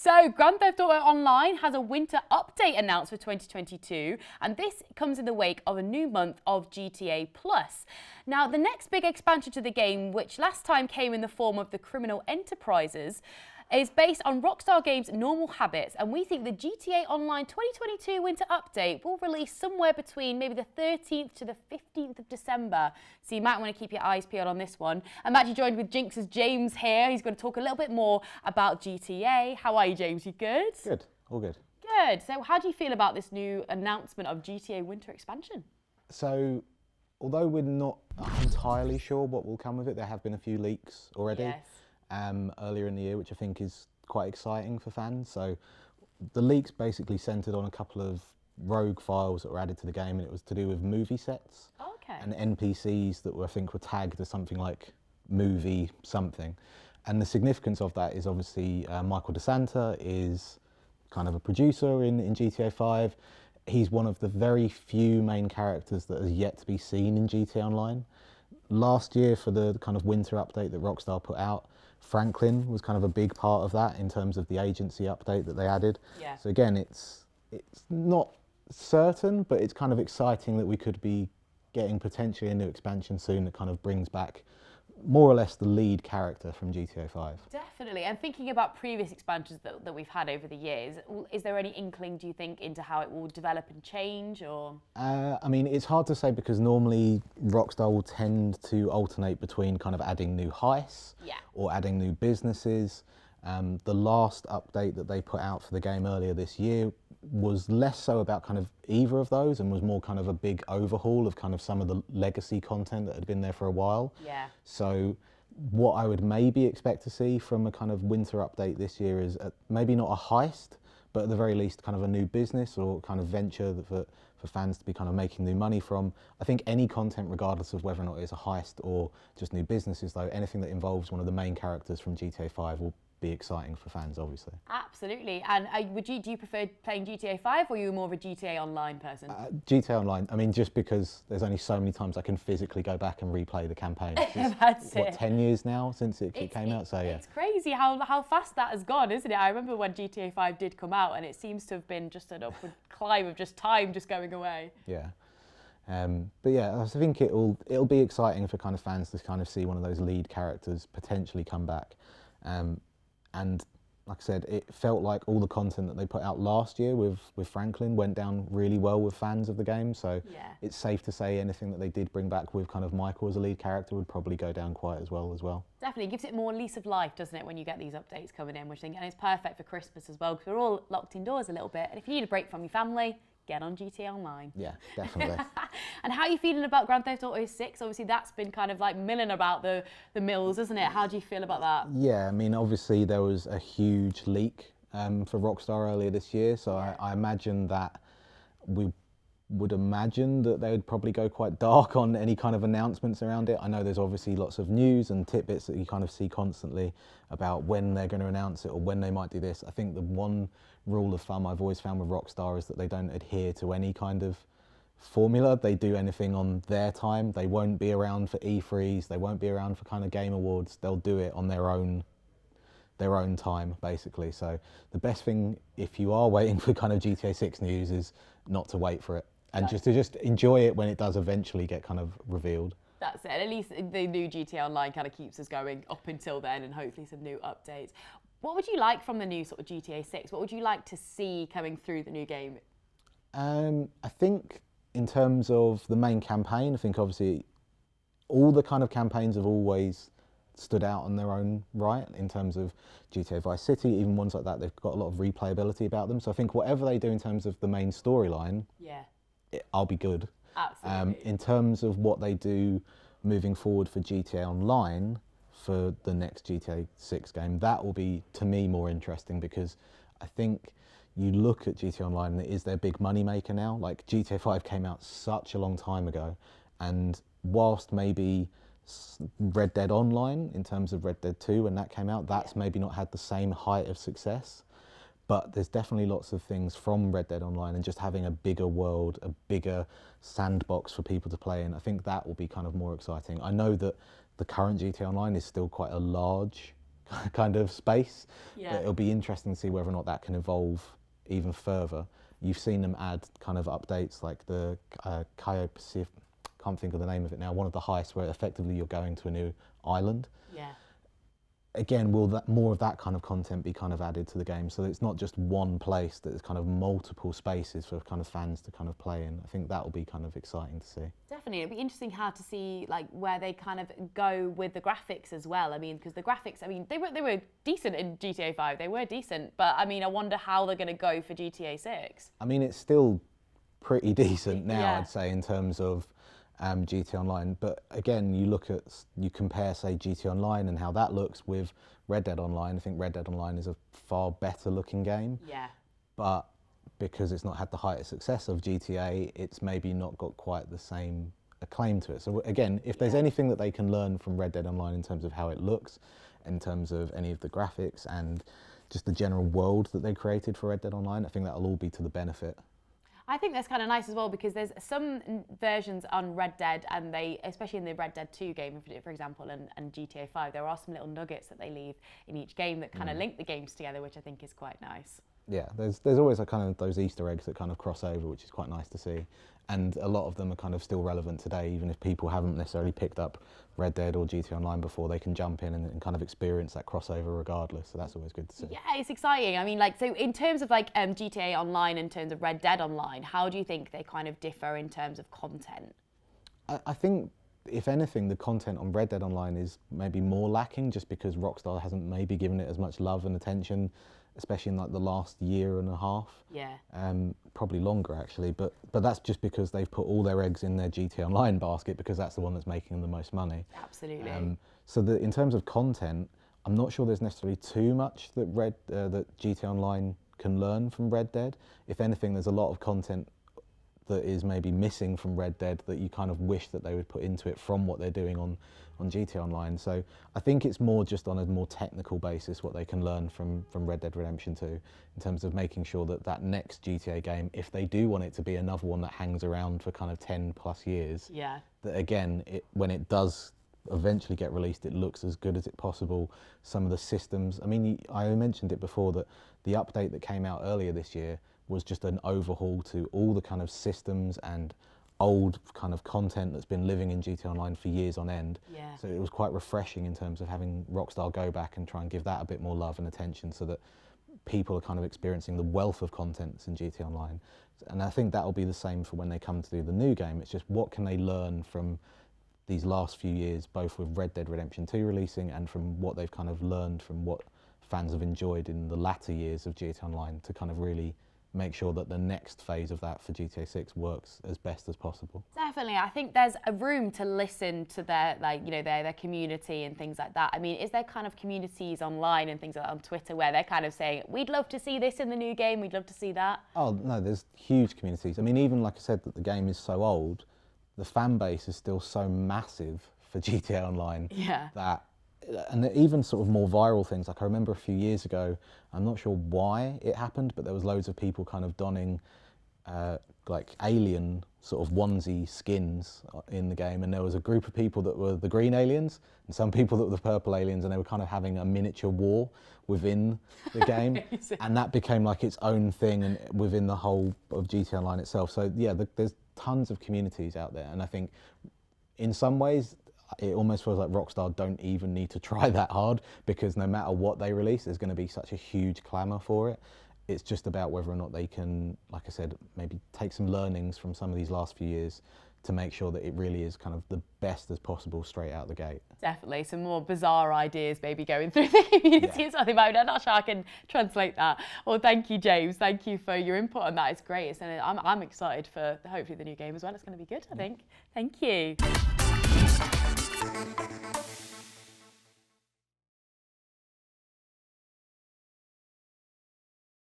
So, Grand Theft Auto Online has a winter update announced for 2022, and this comes in the wake of a new month of GTA Plus. Now, the next big expansion to the game, which last time came in the form of the Criminal Enterprises, is based on Rockstar Games' normal habits, and we think the GTA Online 2022 winter update will release somewhere between maybe the 13th to the 15th of December. So you might want to keep your eyes peeled on this one. I'm actually joined with Jinx's James here. He's going to talk a little bit more about GTA. How are you, James? You good? Good, all good. Good. So how do you feel about this new announcement of GTA winter expansion? So, although we're not entirely sure what will come with it, there have been a few leaks already. Yes. Earlier in the year, which I think is quite exciting for fans. So the leaks basically centred on a couple of rogue files that were added to the game, and it was to do with movie sets and NPCs that were, I think, were tagged as something like movie something. And the significance of that is obviously Michael DeSanta is kind of a producer in GTA 5. He's one of the very few main characters that has yet to be seen in GTA Online. Last year, for the kind of winter update that Rockstar put out, Franklin was kind of a big part of that in terms of the agency update that they added. Yeah. So again, it's not certain, but it's kind of exciting that we could be getting potentially a new expansion soon that kind of brings back more or less the lead character from GTA 5. Definitely. And thinking about previous expansions that we've had over the years, is there any inkling, do you think, into how it will develop and change? Or I mean, it's hard to say because normally Rockstar will tend to alternate between kind of adding new heists or adding new businesses. The last update that they put out for the game earlier this year was less so about kind of either of those and was more kind of a big overhaul of kind of some of the legacy content that had been there for a while. Yeah. So what I would maybe expect to see from a kind of winter update this year is maybe not a heist, but at the very least kind of a new business or kind of venture that for fans to be kind of making new money from. I think any content, regardless of whether or not it's a heist or just new businesses though, anything that involves one of the main characters from GTA 5 will be exciting for fans, obviously. Absolutely. And do you prefer playing GTA 5 or are you more of a GTA Online person? GTA Online, I mean, just because there's only so many times I can physically go back and replay the campaign. That's what, 10 years now since it came out? So yeah. It's crazy how fast that has gone, isn't it? I remember when GTA 5 did come out and it seems to have been just an upward climb of just time just going away. Yeah. But yeah, I think it'll be exciting for kind of fans to kind of see one of those lead characters potentially come back. And like I said, it felt like all the content that they put out last year with Franklin went down really well with fans of the game. So it's safe to say anything that they did bring back with kind of Michael as a lead character would probably go down quite as well. Definitely gives it more lease of life, doesn't it, when you get these updates coming in, and it's perfect for Christmas as well because we're all locked indoors a little bit. And if you need a break from your family, get on GTA Online. Yeah, definitely. And how are you feeling about Grand Theft Auto 6? Obviously, that's been kind of like milling about the mills, isn't it? How do you feel about that? Yeah, I mean, obviously there was a huge leak for Rockstar earlier this year, so I imagine that we would imagine that they would probably go quite dark on any kind of announcements around it. I know there's obviously lots of news and tidbits that you kind of see constantly about when they're going to announce it or when they might do this. I think the one rule of thumb I've always found with Rockstar is that they don't adhere to any kind of formula. They do anything on their time. They won't be around for E3s. They won't be around for kind of Game Awards. They'll do it on their own time, basically. So the best thing, if you are waiting for kind of GTA 6 news, is not to wait for it and just enjoy it when it does eventually get kind of revealed. That's it. At least the new GTA Online kind of keeps us going up until then, and hopefully some new updates. What would you like from the new sort of GTA 6? What would you like to see coming through the new game? I think in terms of the main campaign, I think obviously all the kind of campaigns have always stood out on their own right in terms of GTA Vice City, even ones like that, they've got a lot of replayability about them. So I think whatever they do in terms of the main storyline, I'll be good. Absolutely. In terms of what they do moving forward for GTA Online, for the next GTA 6 game, that will be, to me, more interesting because I think you look at GTA Online and it is their big money maker now. Like GTA 5 came out such a long time ago, and whilst maybe Red Dead Online, in terms of Red Dead 2 when that came out, that's maybe not had the same height of success. But there's definitely lots of things from Red Dead Online and just having a bigger world, a bigger sandbox for people to play in. I think that will be kind of more exciting. I know that the current GTA Online is still quite a large kind of space. Yeah. But it'll be interesting to see whether or not that can evolve even further. You've seen them add kind of updates like the Cayo Pacific, can't think of the name of it now, one of the heists where effectively you're going to a new island. Yeah. Again, will that more of that kind of content be kind of added to the game, so that it's not just one place, that there's kind of multiple spaces for kind of fans to kind of play in. I think that will be kind of exciting to see. Definitely, it'd be interesting how to see like where they kind of go with the graphics as well. I mean, because the graphics, I mean, they were decent in GTA 5. They were decent, but I mean, I wonder how they're going to go for GTA 6. I mean, it's still pretty decent now, Yeah. I'd say, in terms of GTA Online. But again, you compare, say, GTA Online and how that looks with Red Dead Online. I think Red Dead Online is a far better looking game. Yeah. But because it's not had the height of success of GTA, it's maybe not got quite the same acclaim to it. So again, if there's anything that they can learn from Red Dead Online in terms of how it looks, in terms of any of the graphics and just the general world that they created for Red Dead Online, I think that'll all be to the benefit. I think that's kind of nice as well, because there's some versions on Red Dead, and they, especially in the Red Dead 2 game, for example, and GTA 5, there are some little nuggets that they leave in each game that kind of link the games together, which I think is quite nice. Yeah, there's always a kind of those Easter eggs that kind of cross over, which is quite nice to see. And a lot of them are kind of still relevant today, even if people haven't necessarily picked up Red Dead or GTA Online before, they can jump in and kind of experience that crossover regardless. So that's always good to see. Yeah, it's exciting. I mean, like, so in terms of like GTA Online, in terms of Red Dead Online, how do you think they kind of differ in terms of content? I think, if anything, the content on Red Dead Online is maybe more lacking, just because Rockstar hasn't maybe given it as much love and attention, especially in like the last year and a half. Yeah. Probably longer actually, but that's just because they've put all their eggs in their GTA Online basket, because that's the one that's making them the most money. Absolutely. So in terms of content, I'm not sure there's necessarily too much that that GTA Online can learn from Red Dead. If anything, there's a lot of content that is maybe missing from Red Dead that you kind of wish that they would put into it from what they're doing on GTA Online. So I think it's more just on a more technical basis what they can learn from Red Dead Redemption 2, in terms of making sure that that next GTA game, if they do want it to be another one that hangs around for kind of 10 plus years, Yeah. that again, when it does eventually get released, it looks as good as it possible. Some of the systems, I mean, I mentioned it before, that the update that came out earlier this year was just an overhaul to all the kind of systems and old kind of content that's been living in GTA Online for years on end. Yeah. So it was quite refreshing in terms of having Rockstar go back and try and give that a bit more love and attention, so that people are kind of experiencing the wealth of content that's in GTA Online. And I think that'll be the same for when they come to do the new game. It's just, what can they learn from these last few years, both with Red Dead Redemption 2 releasing and from what they've kind of learned from what fans have enjoyed in the latter years of GTA Online, to kind of really make sure that the next phase of that for GTA 6 works as best as possible. Definitely. I think there's a room to listen to their, like, you know, their community and things like that. I mean, is there kind of communities online and things like that on Twitter where they're kind of saying, we'd love to see this in the new game, we'd love to see that? Oh, no, there's huge communities. I mean, even like I said, that the game is so old, the fan base is still so massive for GTA Online. Yeah. That, and even sort of more viral things, like I remember a few years ago, I'm not sure why it happened, but there was loads of people kind of donning like alien sort of onesie skins in the game, and there was a group of people that were the green aliens and some people that were the purple aliens, and they were kind of having a miniature war within the game. And that became like its own thing and within the whole of GTA Online itself. So yeah, there's tons of communities out there, and I think in some ways it almost feels like Rockstar don't even need to try that hard, because no matter what they release, there's going to be such a huge clamour for it. It's just about whether or not they can, like I said, maybe take some learnings from some of these last few years to make sure that it really is kind of the best as possible straight out the gate. Definitely, some more bizarre ideas maybe going through the community or something, but I'm not sure I can translate that. Well, thank you, James. Thank you for your input on that. It's great. I'm excited for hopefully the new game as well. It's going to be good, I think. Thank you.